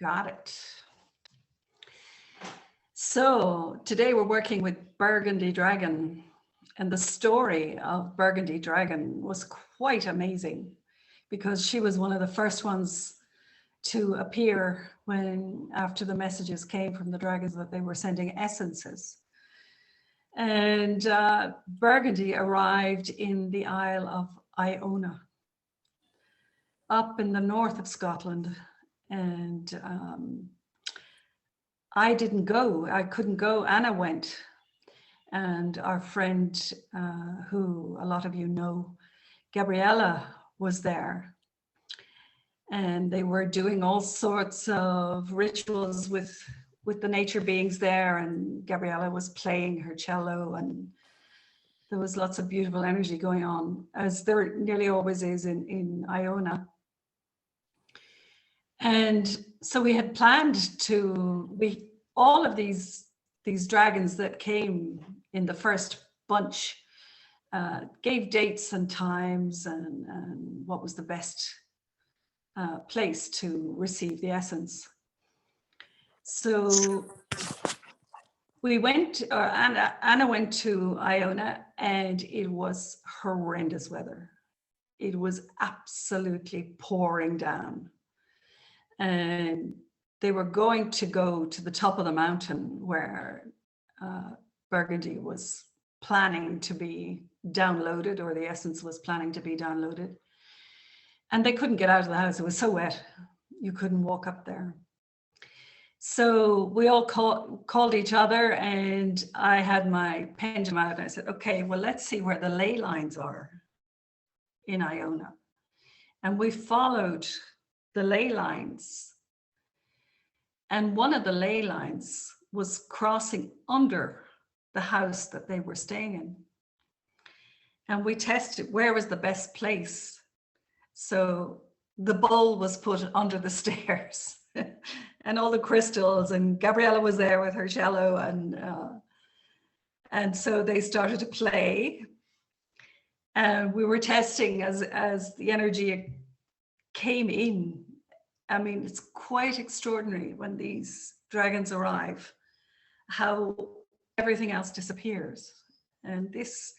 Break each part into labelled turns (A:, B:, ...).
A: Got it. So today we're working with Burgundy Dragon, and the story of Burgundy Dragon was quite amazing because she was one of the first ones to appear when after the messages came from the dragons that they were sending essences. And Burgundy arrived in the Isle of Iona, up in the north of Scotland. And I didn't go, I couldn't go, Anna went. And our friend, who a lot of you know, Gabriella, was there. And they were doing all sorts of rituals with the nature beings there. And Gabriella was playing her cello, and there was lots of beautiful energy going on, as there nearly always is in Iona. And so we had planned to, all of these dragons that came in the first bunch gave dates and times and what was the best place to receive the essence. So we went, Anna went to Iona, and it was horrendous weather. It was absolutely pouring down. And they were going to go to the top of the mountain where Burgundy was planning to be downloaded, or the essence was planning to be downloaded. And they couldn't get out of the house. It was so wet, you couldn't walk up there. So we all called each other, and I had my pendulum out, and I said, okay, well, let's see where the ley lines are in Iona. And we followed the ley lines. And one of the ley lines was crossing under the house that they were staying in. And we tested where was the best place. So the bowl was put under the stairs and all the crystals, and Gabriella was there with her cello, and so they started to play. And we were testing as the energy came in. I mean, it's quite extraordinary when these dragons arrive, how everything else disappears. And this,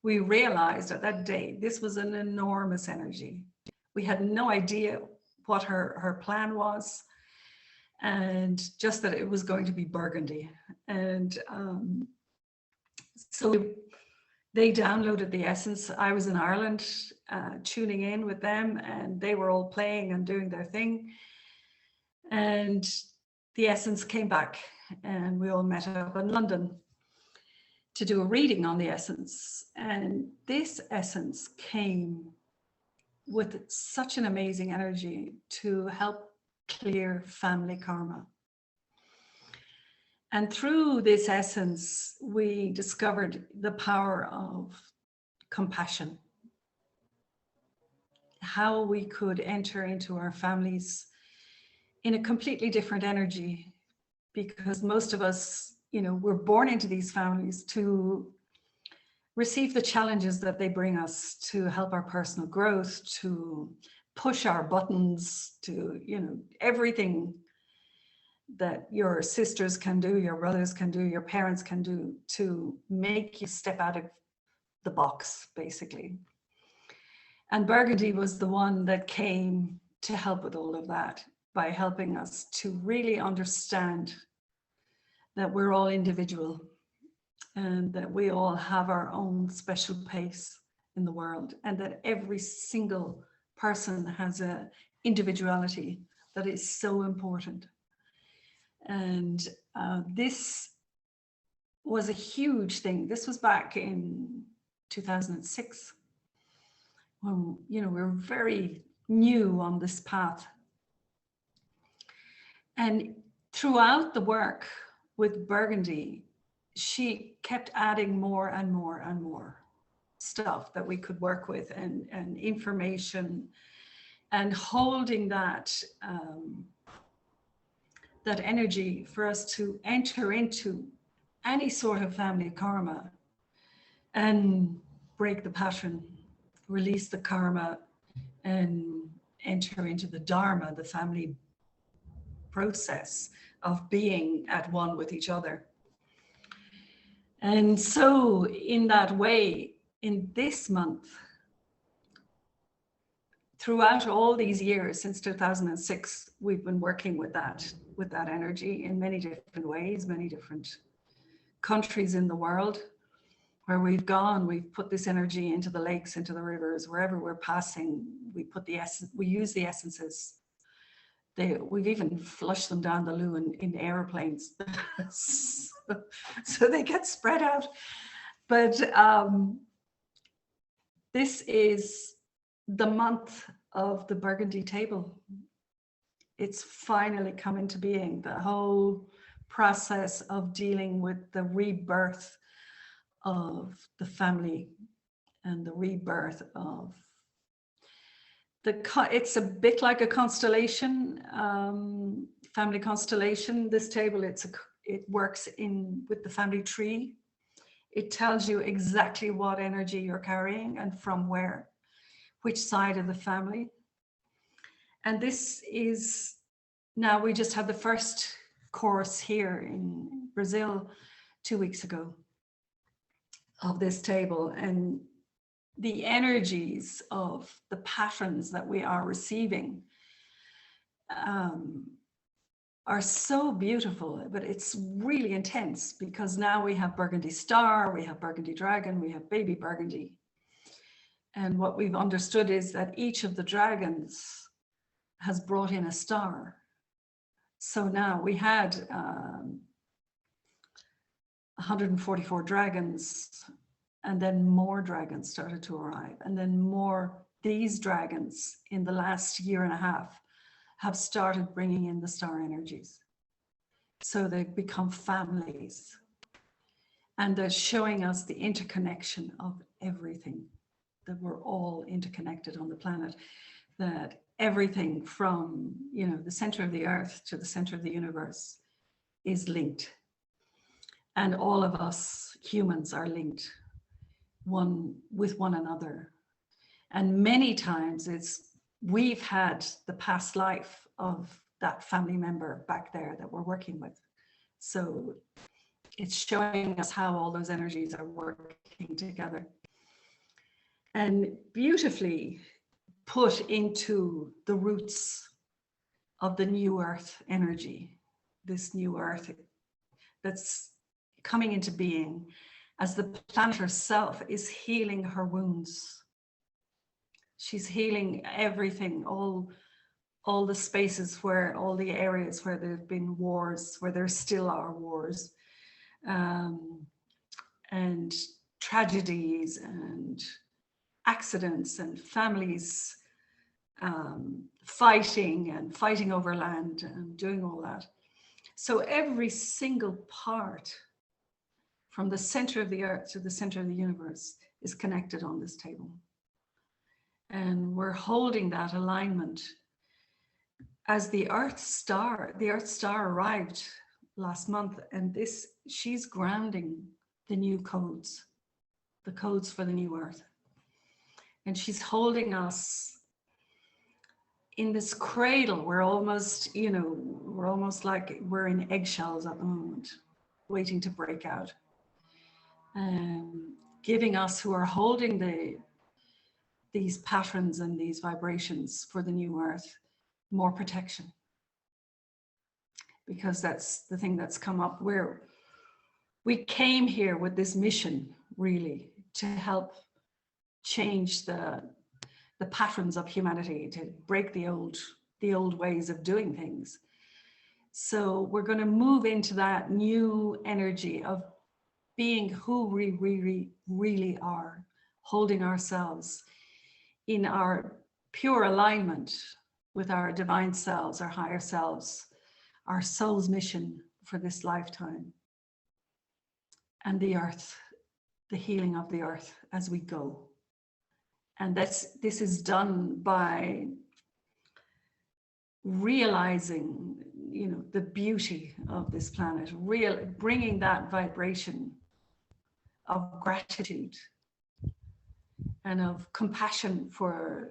A: we realized at that day, this was an enormous energy. We had no idea what her plan was, and just that it was going to be Burgundy. And so they downloaded the essence. I was in Ireland tuning in with them, and they were all playing and doing their thing. And the essence came back, and we all met up in London to do a reading on the essence. And this essence came with such an amazing energy to help clear family karma. And through this essence, we discovered the power of compassion, how we could enter into our families in a completely different energy, because most of us, you know, we're born into these families to receive the challenges that they bring us, to help our personal growth, to push our buttons, to, you know, everything that your sisters can do, your brothers can do, your parents can do to make you step out of the box, basically. And Burgundy was the one that came to help with all of that by helping us to really understand that we're all individual and that we all have our own special place in the world, and that every single person has an individuality that is so important. And this was a huge thing. This was back in 2006, when, you know, we were very new on this path. And throughout the work with Burgundy, she kept adding more and more and more stuff that we could work with, and information, and holding that that energy for us to enter into any sort of family karma and break the pattern, release the karma, and enter into the dharma, the family process of being at one with each other. And so in that way, in this month, throughout all these years since 2006, we've been working with that energy in many different ways, many different countries in the world. Where we've gone, we've put this energy into the lakes, into the rivers, wherever we're passing, we put the essence, we use the essences. We've even flushed them down the loo in airplanes, so they get spread out. But this is the month of the Burgundy table. It's finally come into being, the whole process of dealing with the rebirth of the family and the rebirth of it's a bit like a constellation, family constellation. This table, it works with the family tree. It tells you exactly what energy you're carrying and from where, which side of the family. And this is, now we just had the first course here in Brazil 2 weeks ago of this table, and the energies of the patterns that we are receiving are so beautiful, but it's really intense, because now we have Burgundy Star, we have Burgundy Dragon, we have Baby Burgundy. And what we've understood is that each of the dragons has brought in a star. So now we had 144 dragons, and then more dragons started to arrive, and then more. These dragons in the last year and a half have started bringing in the star energies. So they've become families, and they're showing us the interconnection of everything, that we're all interconnected on the planet, that everything from, you know, the center of the earth to the center of the universe is linked. And all of us humans are linked one with one another. And many times we've had the past life of that family member back there that we're working with. So it's showing us how all those energies are working together. And beautifully put into the roots of the new earth energy, this new earth that's coming into being as the planet herself is healing her wounds. She's healing everything, all the spaces where, all the areas where there have been wars, where there still are wars, and tragedies and accidents and families fighting over land and doing all that. So every single part from the center of the earth to the center of the universe is connected on this table. And we're holding that alignment as the Earth Star arrived last month, and she's grounding the new codes, the codes for the new Earth. And she's holding us in this cradle. We're almost, you know, we're almost like we're in eggshells at the moment, waiting to break out. Giving us, who are holding these patterns and these vibrations for the new earth, more protection. Because that's the thing that's come up, where we came here with this mission, really, to help change the patterns of humanity, to break the old ways of doing things. So we're going to move into that new energy of being who we really are, holding ourselves in our pure alignment with our divine selves, our higher selves, our soul's mission for this lifetime, and the earth, the healing of the earth as we go. And this is done by realizing, you know, the beauty of this planet, bringing that vibration of gratitude and of compassion for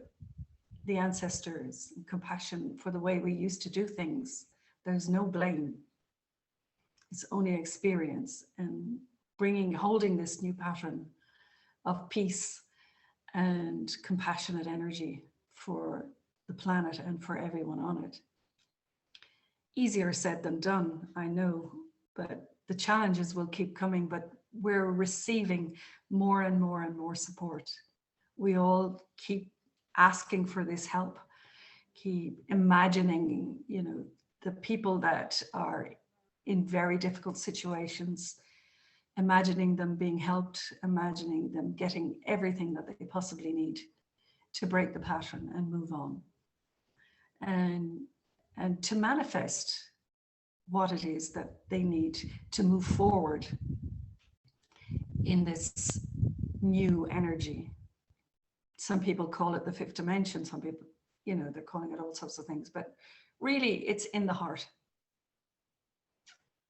A: the ancestors, and compassion for the way we used to do things, There's no blame. It's only experience, and holding this new pattern of peace and compassionate energy for the planet and for everyone on it. Easier said than done, I know, but the challenges will keep coming, but we're receiving more and more and more support. We all keep asking for this help, keep imagining, you know, the people that are in very difficult situations, imagining them being helped, imagining them getting everything that they possibly need to break the pattern and move on. And to manifest what it is that they need to move forward in this new energy. Some people call it the fifth dimension. Some people, you know, they're calling it all sorts of things, but really it's in the heart.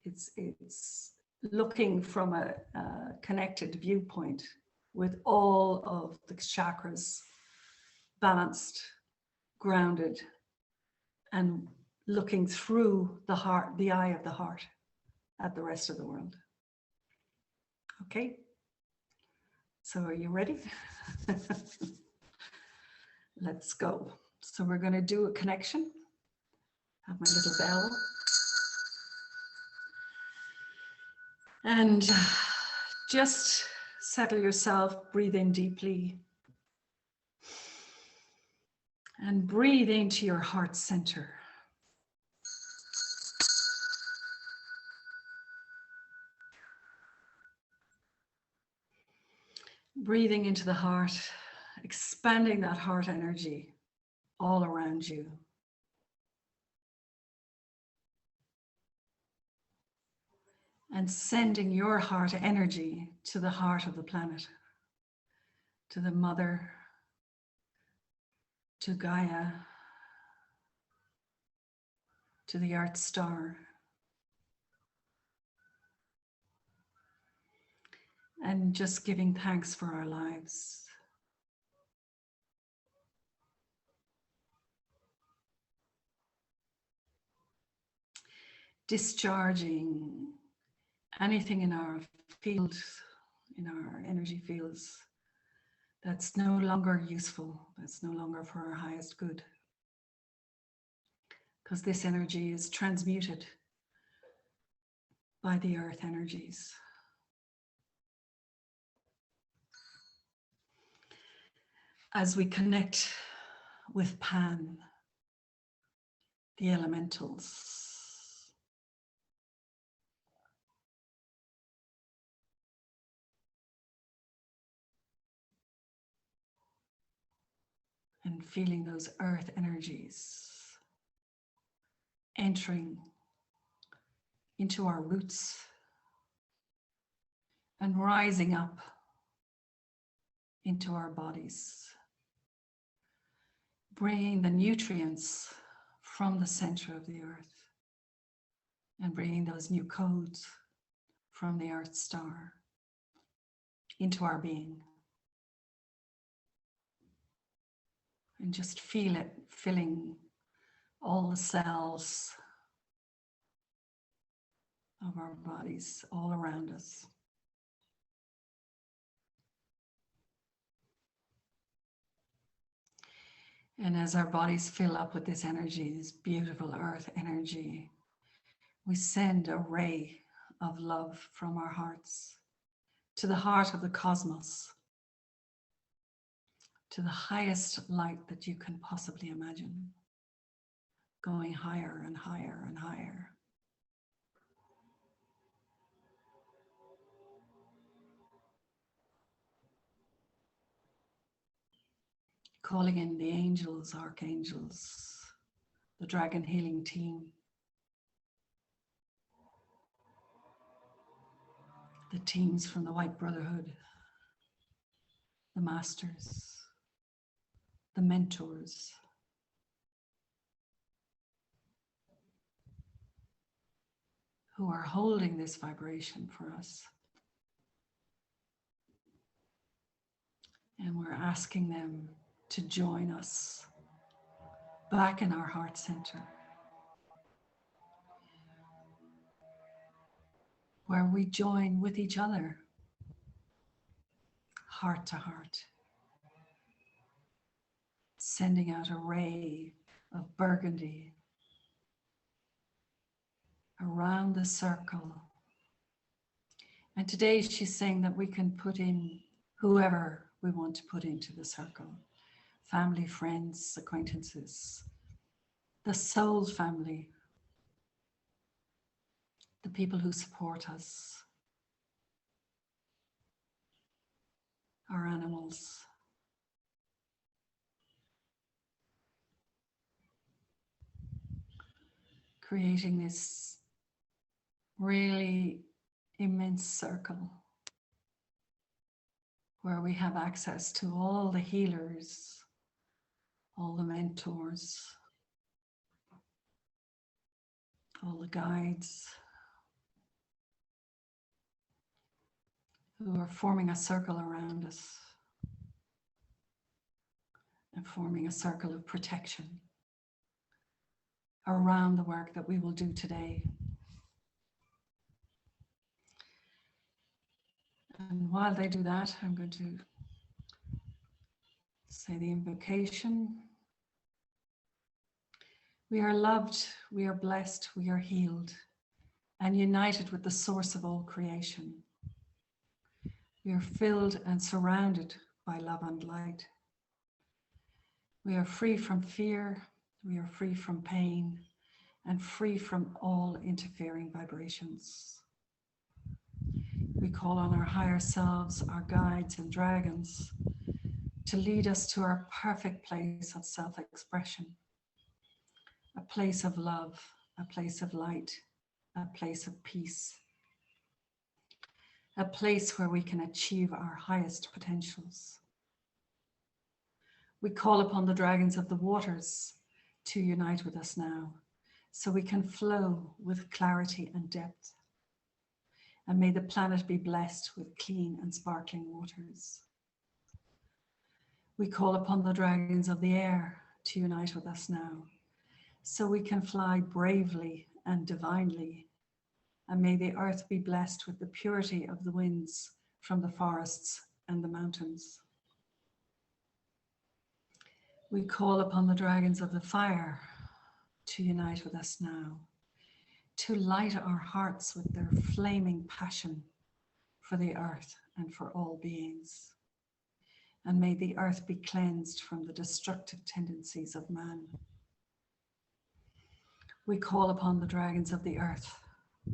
A: It's looking from a connected viewpoint with all of the chakras balanced, grounded, and looking through the heart, the eye of the heart, at the rest of the world. Okay, so are you ready? Let's go. So we're going to do a connection. Have my little bell. And just settle yourself, breathe in deeply. And breathe into your heart center. Breathing into the heart, expanding that heart energy all around you. And sending your heart energy to the heart of the planet, to the mother, to Gaia, to the Earth Star. And just giving thanks for our lives. Discharging anything in our field, in our energy fields, that's no longer useful, that's no longer for our highest good. Because this energy is transmuted by the earth energies. As we connect with Pan, the elementals, and feeling those earth energies entering into our roots and rising up into our bodies, bringing the nutrients from the center of the earth and bringing those new codes from the Earth Star into our being. And just feel it filling all the cells of our bodies all around us. And as our bodies fill up with this energy, this beautiful earth energy, we send a ray of love from our hearts to the heart of the cosmos, to the highest light that you can possibly imagine, going higher and higher and higher. Calling in the angels, archangels, the dragon healing team, the teams from the White Brotherhood, the masters, the mentors, who are holding this vibration for us. And we're asking them to join us back in our heart center, where we join with each other, heart to heart, sending out a ray of burgundy around the circle. And today she's saying that we can put in whoever we want to put into the circle. Family, friends, acquaintances, the soul family, the people who support us, our animals. Creating this really immense circle where we have access to all the healers, all the mentors, all the guides who are forming a circle around us and forming a circle of protection around the work that we will do today. And while they do that, I'm going to say the invocation. We are loved, we are blessed, we are healed, and united with the source of all creation. We are filled and surrounded by love and light. We are free from fear, we are free from pain, and free from all interfering vibrations. We call on our higher selves, our guides and dragons, to lead us to our perfect place of self-expression, a place of love, a place of light, a place of peace, a place where we can achieve our highest potentials. We call upon the dragons of the waters to unite with us now, so we can flow with clarity and depth. And may the planet be blessed with clean and sparkling waters. We call upon the dragons of the air to unite with us now, so we can fly bravely and divinely. And may the earth be blessed with the purity of the winds from the forests and the mountains. We call upon the dragons of the fire to unite with us now, to light our hearts with their flaming passion for the earth and for all beings. And may the earth be cleansed from the destructive tendencies of man. We call upon the dragons of the earth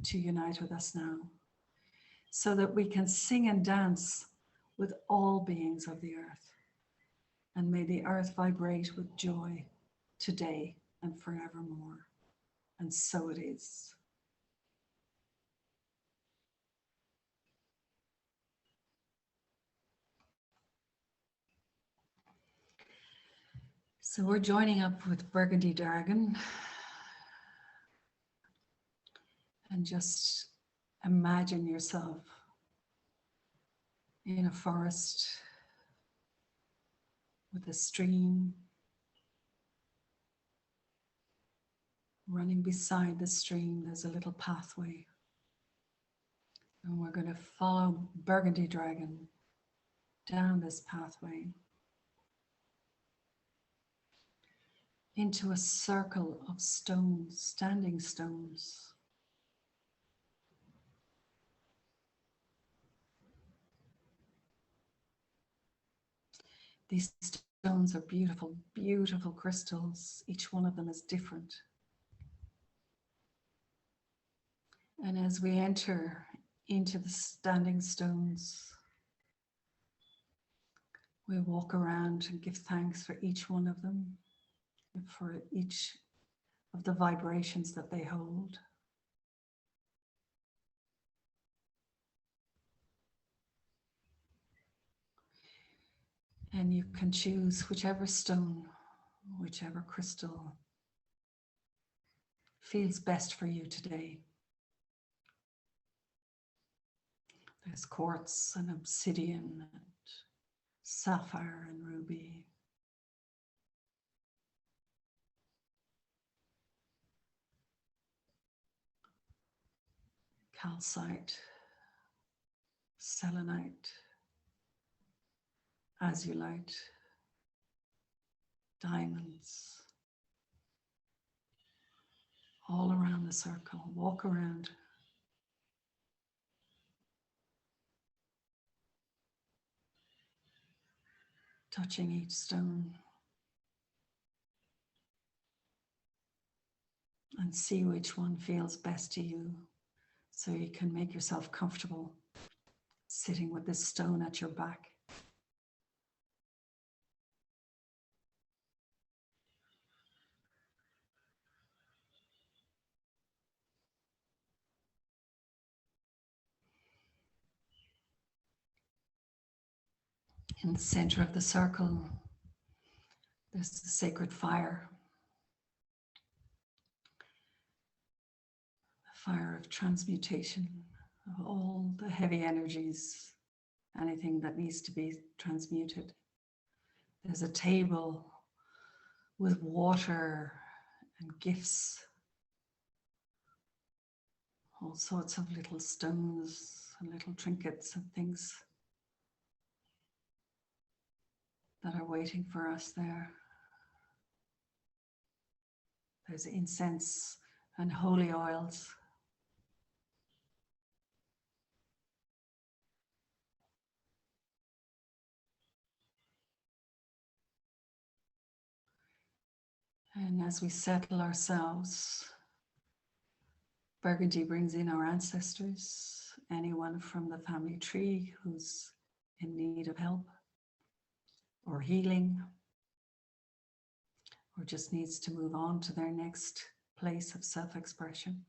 A: to unite with us now, so that we can sing and dance with all beings of the earth. And may the earth vibrate with joy today and forevermore. And so it is. So we're joining up with Burgundy Dragon. And just imagine yourself in a forest with a stream running beside the stream. There's a little pathway, and we're going to follow Burgundy Dragon down this pathway into a circle of stones, standing stones. These stones are beautiful, beautiful crystals. Each one of them is different. And as we enter into the standing stones, we walk around and give thanks for each one of them, for each of the vibrations that they hold. And you can choose whichever stone, whichever crystal feels best for you today. There's quartz and obsidian and sapphire and ruby. calcite, selenite, azulite, diamonds, all around the circle. Walk around. Touching each stone. And see which one feels best to you, so you can make yourself comfortable sitting with this stone at your back. In the center of the circle, there's the sacred fire. The fire of transmutation of all the heavy energies, anything that needs to be transmuted. There's a table with water and gifts, all sorts of little stones and little trinkets and things that are waiting for us there. There's incense and holy oils. And as we settle ourselves, Burgundy brings in our ancestors, anyone from the family tree who's in need of help or healing, or just needs to move on to their next place of self-expression.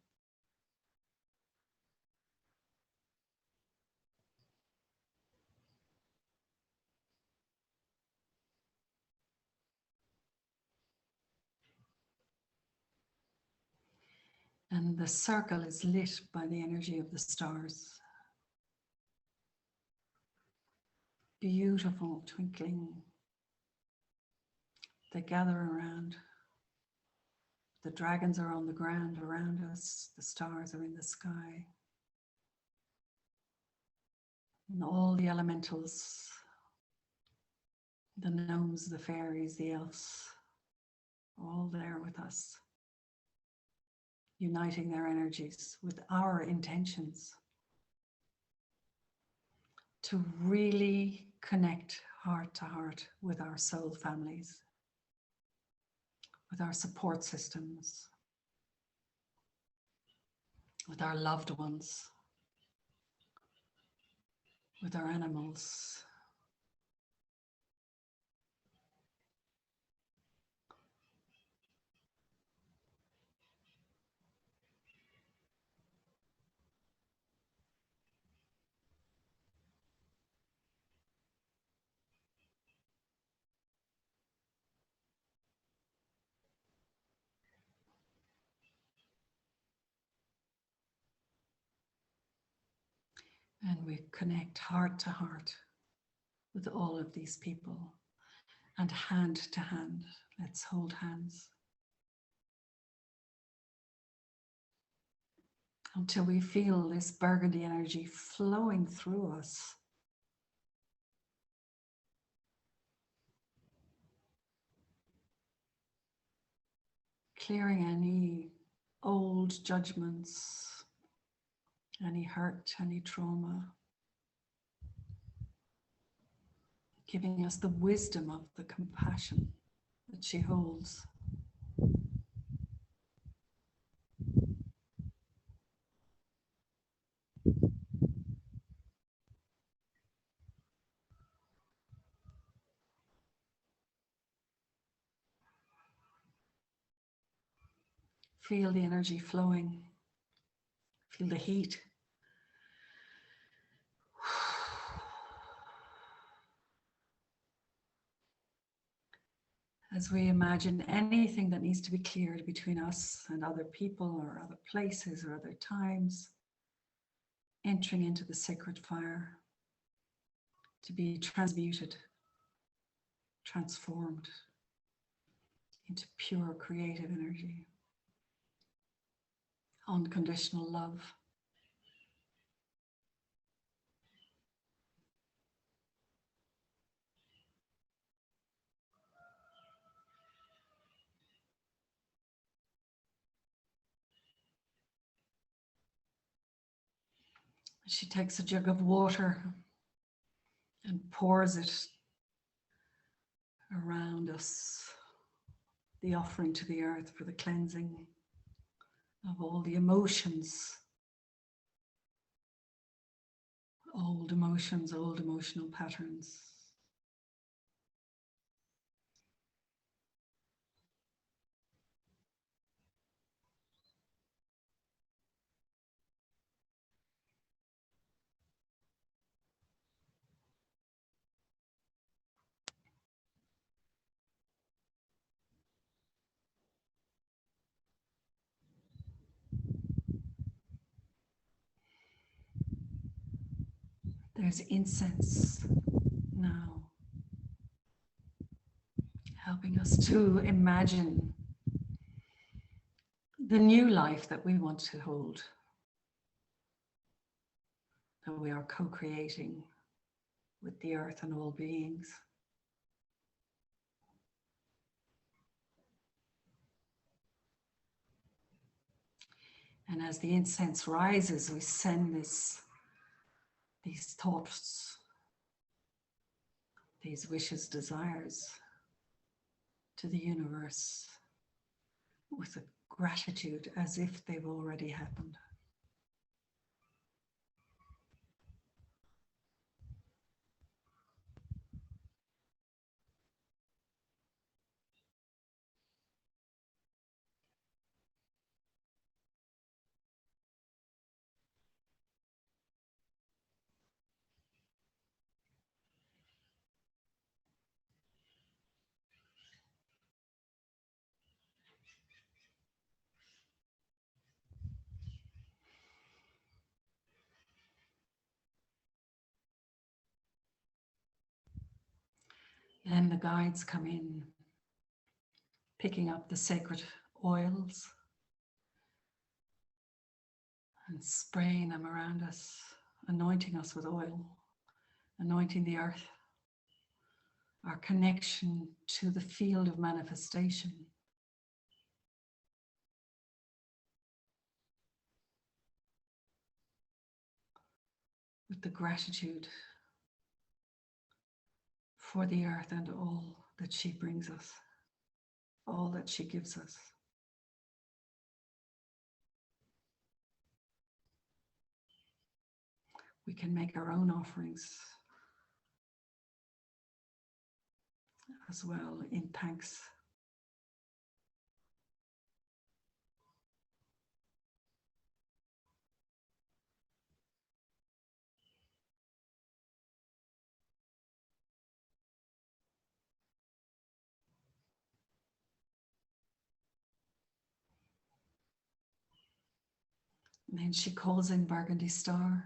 A: And the circle is lit by the energy of the stars. Beautiful twinkling. They gather around. The dragons are on the ground around us. The stars are in the sky. And all the elementals, the gnomes, the fairies, the elves, all there with us, uniting their energies with our intentions to really connect heart to heart with our soul families, with our support systems, with our loved ones, with our animals. And we connect heart to heart with all of these people, and hand to hand. Let's hold hands until we feel this burgundy energy flowing through us. Clearing any old judgments, any hurt, any trauma. Giving us the wisdom of the compassion that she holds. Feel the energy flowing. Feel the heat. As we imagine anything that needs to be cleared between us and other people or other places or other times, entering into the sacred fire to be transmuted, transformed into pure creative energy, unconditional love, She takes a jug of water and pours it around us, the offering to the earth for the cleansing of all the emotions, old emotions, old emotional patterns. There's incense now, helping us to imagine the new life that we want to hold, that we are co-creating with the earth and all beings. And as the incense rises, we send these thoughts, these wishes, desires to the universe with a gratitude as if they've already happened. Then the guides come in, picking up the sacred oils and spraying them around us, anointing us with oil, anointing the earth, our connection to the field of manifestation. With the gratitude for the earth and all that she brings us, all that she gives us. We can make our own offerings as well in thanks. And then she calls in Burgundy Star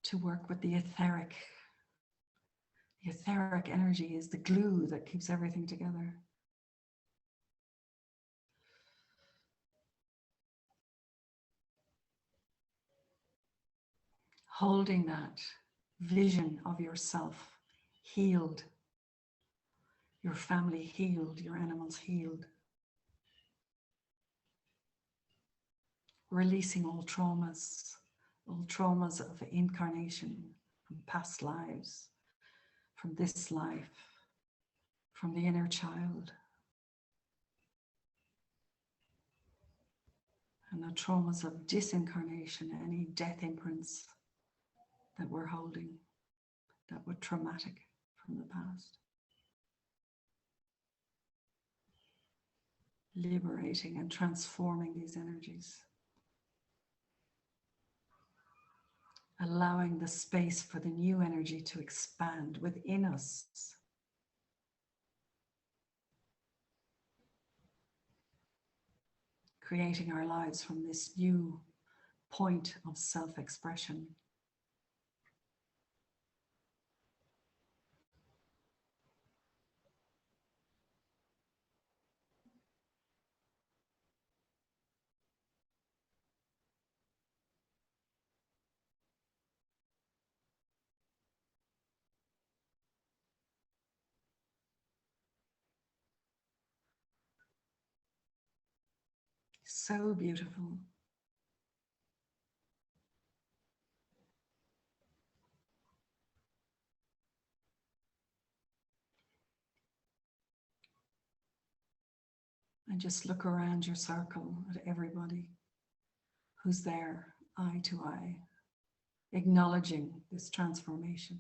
A: to work with the etheric. The etheric energy is the glue that keeps everything together. Holding that vision of yourself healed, your family healed, your animals healed. Releasing all traumas of incarnation, from past lives, from this life, from the inner child. And the traumas of disincarnation, any death imprints that we're holding that were traumatic from the past. Liberating and transforming these energies. Allowing the space for the new energy to expand within us. Creating our lives from this new point of self-expression. So beautiful. And just look around your circle at everybody who's there, eye to eye, acknowledging this transformation.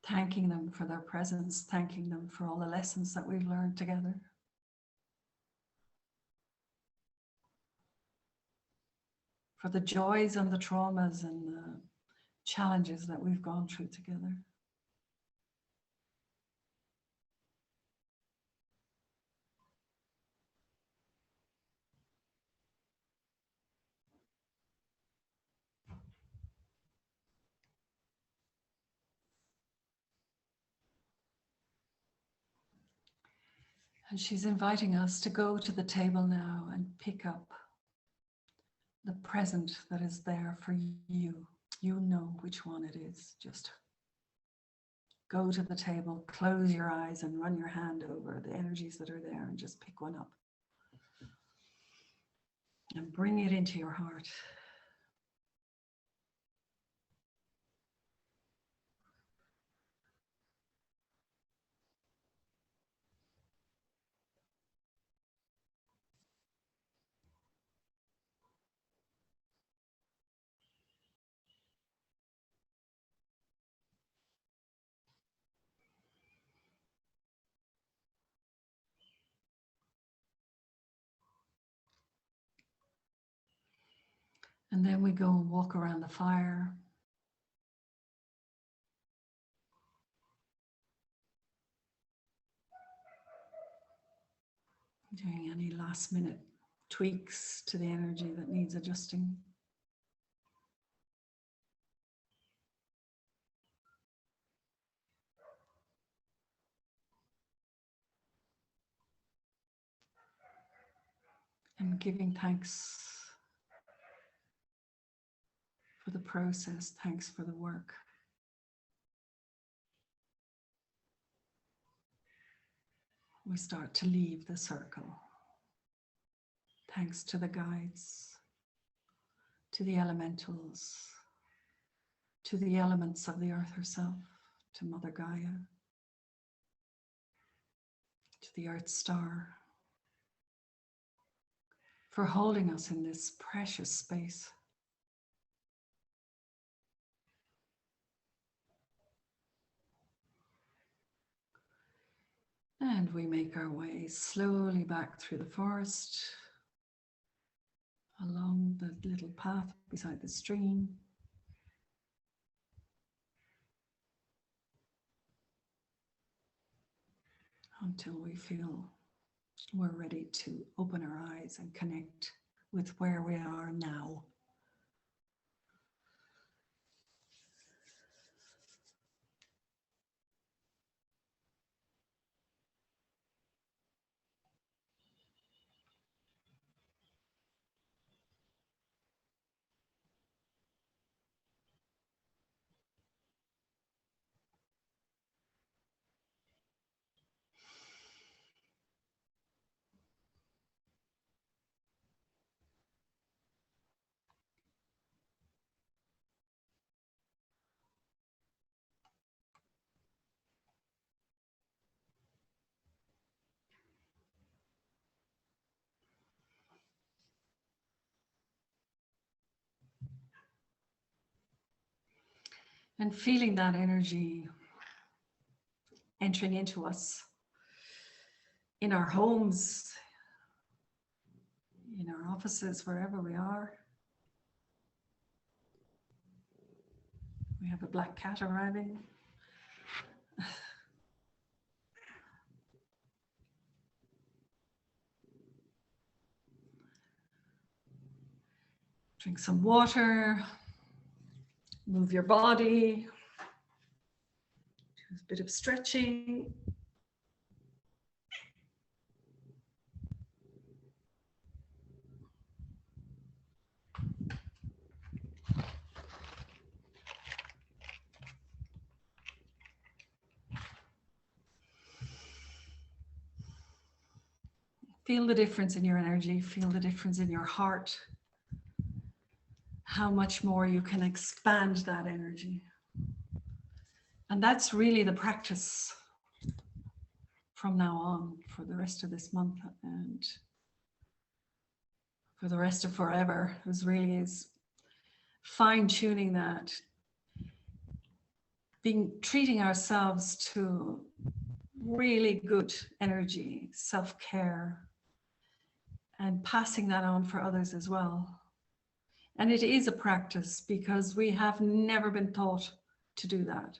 A: Thanking them for their presence, thanking them for all the lessons that we've learned together. For the joys and the traumas and the challenges that we've gone through together. And she's inviting us to go to the table now and pick up the present that is there for you. You know which one it is. Just go to the table, close your eyes and run your hand over the energies that are there and just pick one up. And bring it into your heart. And then we go and walk around the fire. Doing any last minute tweaks to the energy that needs adjusting. And giving thanks for the process, thanks for the work. We start to leave the circle. Thanks to the guides, to the elementals, to the elements of the earth herself, to Mother Gaia, to the Earth Star, for holding us in this precious space. And we make our way slowly back through the forest, along the little path beside the stream. Until we feel we're ready to open our eyes and connect with where we are now. And feeling that energy entering into us in our homes, in our offices, wherever we are. We have a black cat arriving. Drink some water, move your body, do a bit of stretching. Feel the difference in your energy, feel the difference in your heart, how much more you can expand that energy. And that's really the practice from now on for the rest of this month and for the rest of forever. Is fine-tuning that, treating ourselves to really good energy, self-care, and passing that on for others as well. And it is a practice because we have never been taught to do that.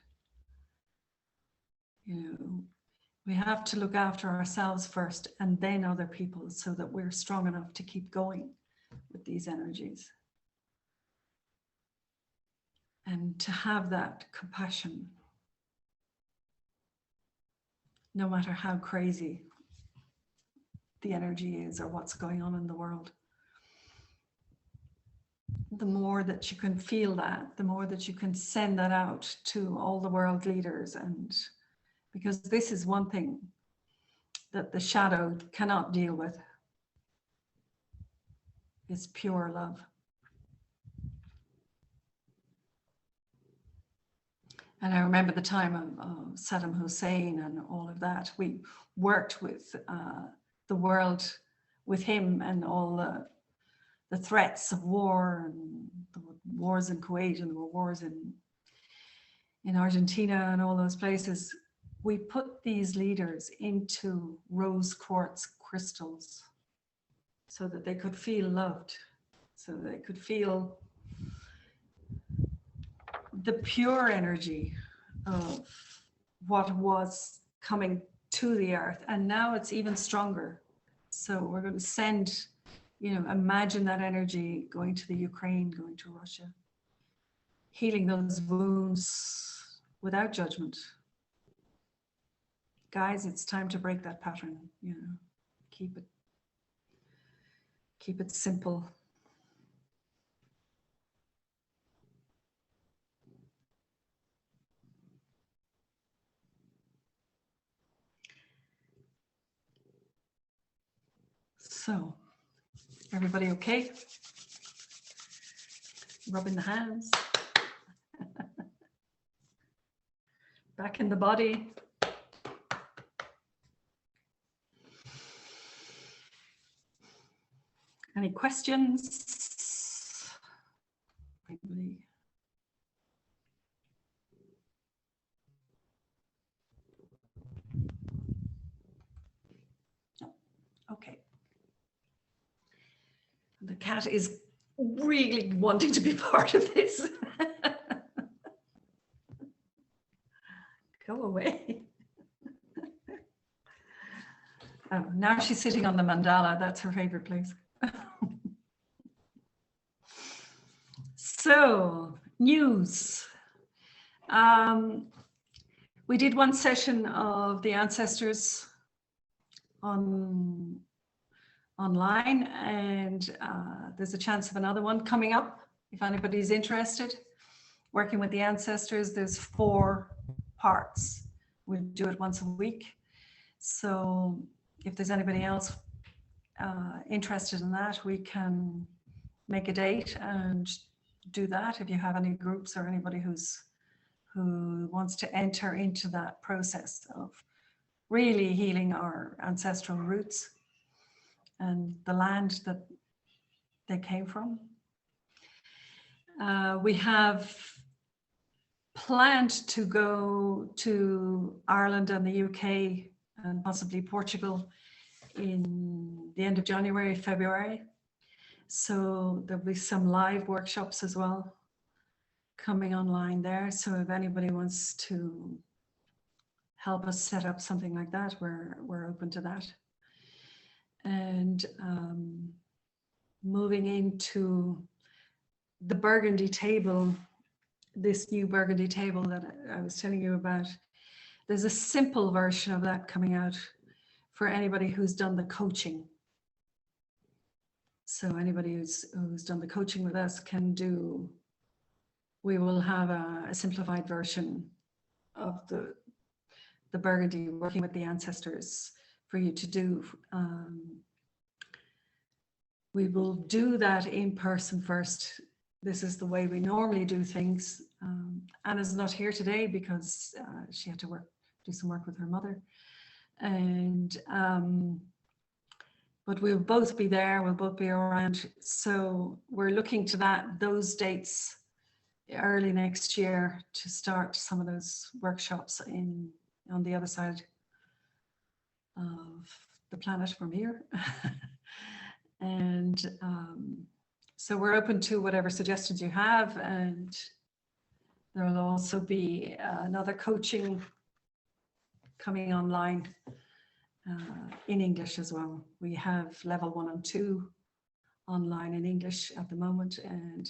A: You know, we have to look after ourselves first and then other people so that we're strong enough to keep going with these energies. And to have that compassion, no matter how crazy the energy is or what's going on in the world. The more that you can feel that, the more that you can send that out to all the world leaders. And because this is one thing that the shadow cannot deal with, is pure love. And I remember the time of Saddam Hussein and all of that. We worked with the world, with him, and all the threats of war, and the wars in Kuwait, and the wars in Argentina and all those places. We put these leaders into rose quartz crystals so that they could feel loved, so they could feel the pure energy of what was coming to the earth. And now it's even stronger. So we're going to send, you know, imagine that energy going to the Ukraine, going to Russia, healing those wounds without judgment. Guys, it's time to break that pattern, you know, keep it simple. So, everybody okay? Rubbing the hands. Back in the body. Any questions? Anybody? No. Okay. The cat is really wanting to be part of this. Go away. Oh, now she's sitting on the mandala. That's her favorite place. So, news. We did one session of the ancestors online, and there's a chance of another one coming up if anybody's interested. Working with the ancestors, there's 4 parts. We do it once a week. So if there's anybody else interested in that, we can make a date and do that. If you have any groups or anybody who wants to enter into that process of really healing our ancestral roots and the land that they came from. We have planned to go to Ireland and the UK and possibly Portugal in the end of January, February. So there'll be some live workshops as well coming online there. So if anybody wants to help us set up something like that, we're open to that. And moving into the Burgundy table, this new Burgundy table that I was telling you about, there's a simple version of that coming out for anybody who's done the coaching. So anybody who's done the coaching with us can do, we will have a simplified version of the Burgundy, working with the ancestors, for you to do We will do that in person first. This is the way we normally do things. Anna's not here today because she had to do some work with her mother. And but we'll both be there, we'll both be around. So we're looking to those dates early next year to start some of those workshops on the other side of the planet from here. And so we're open to whatever suggestions you have, and there will also be another coaching coming online in English as well. We have level 1 and 2 online in English at the moment, and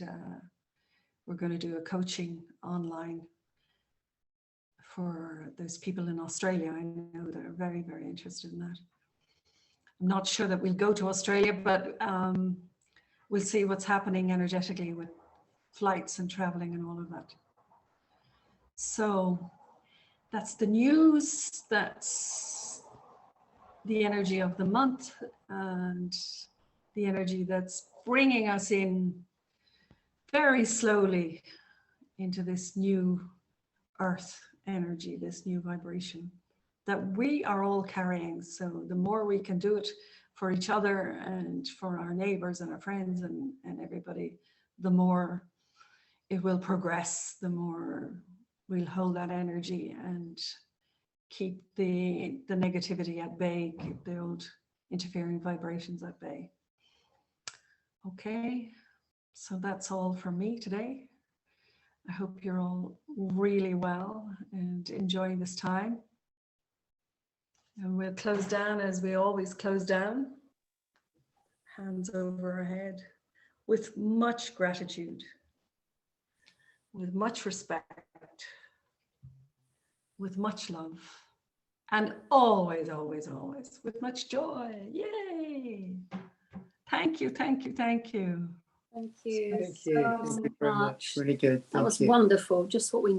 A: we're going to do a coaching online for those people in Australia. I know they're very, very interested in that. I'm not sure that we'll go to Australia, but we'll see what's happening energetically with flights and traveling and all of that. So that's the news. That's the energy of the month and the energy that's bringing us in very slowly into this new earth energy, this new vibration that we are all carrying. So the more we can do it for each other and for our neighbors and our friends and everybody, the more it will progress, the more we'll hold that energy and keep the negativity at bay, keep the old interfering vibrations at bay. Okay, so that's all from me today. I hope you're all really well and enjoying this time. And we'll close down as we always close down. Hands over our head with much gratitude, with much respect, with much love, and always, always, always with much joy. Yay! Thank you, thank you, thank you.
B: Thank you.
C: Thank you. Thank you very much. Really good.
B: That was
C: Thank you.
B: wonderful. Just what we